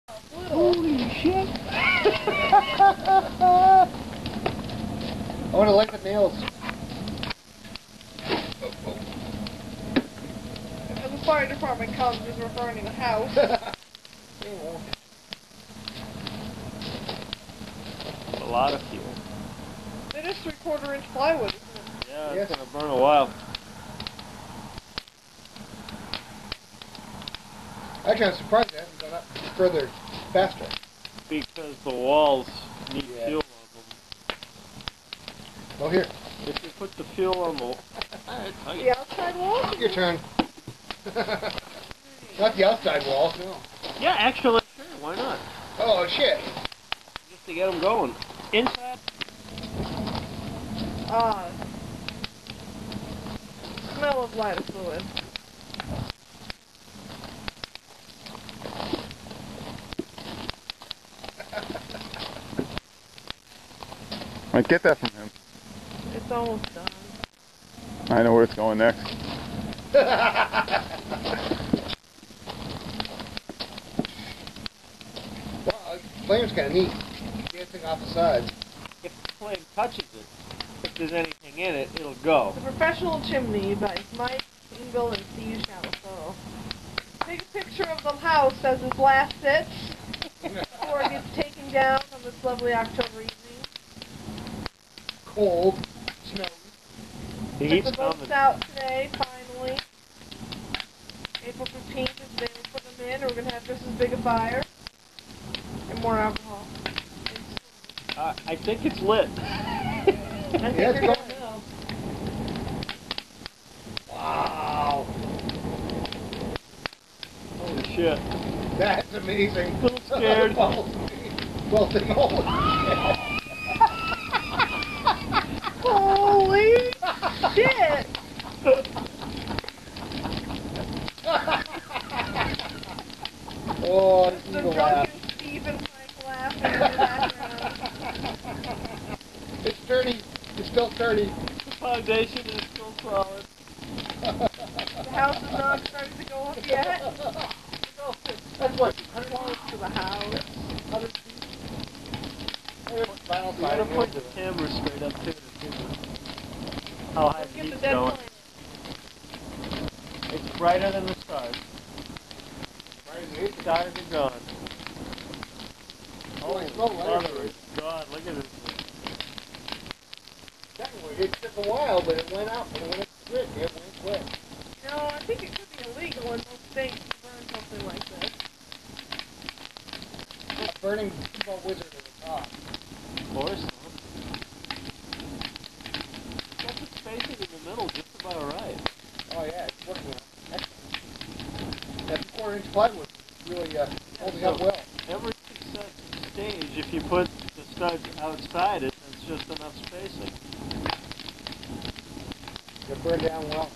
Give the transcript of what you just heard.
Holy shit! I want to lick the nails. If the fire department comes as we're burning the house. They won't. A lot of fuel. It is 3/4 inch plywood, isn't it? Yeah, Yes. it's gonna burn a while. Actually, I'm surprised it hasn't gone up further faster. Because the walls need Yeah. fuel on them. Oh, here. If you put the fuel on the The outside wall? Your turn. Not the outside walls, no. yeah, actually, sure, why not? Oh, shit. Just to get them going. Inside. Smell of lighter fluid. Might get that from him. It's almost done. I know where it's going next. Wow, flame's kind of neat. Dancing off the sides. If the flame touches it, if there's anything in it, it'll go. The Professional Chimney by Mike Engel and Steve Shallow. Take a picture of the house as his last sits before it gets taken down on this lovely October evening. Cold. Snowy. He Took keeps the boats coming. out today, finally. April 15th is the day we put them in, and we're going to have just as big a fire. And more alcohol. I think it's lit. I think Yeah, it's you're going. gonna know. Wow. Holy shit. That's amazing. A little scared. Well, then, holy shit. Holy shit! Oh, this The is a laugh. drunken Steve and Mike laughing in the background. It's sturdy. It's still sturdy. The foundation is still solid. The house is not starting to go up yet. That's what, Close to the house. 100 feet? Final You gotta siding. point the camera straight up to it. How high Let's the get the heat's dead going. flame. It's brighter than the stars. The stars are gone. Oh, it's no Mother lighter. of God, look at this thing. Technically, it took a while, but it went out. And when it quick, it went quick. You know, I think it could be illegal in most states to burn something like this. It's burning People Wizard at the top. Of course. Got the spacing in the middle just about right. Oh, yeah, it's working out. Excellent. That 4-inch plywood is really holding up well. Every successive stage, if you put the studs outside it, it's just enough spacing. It burned down well.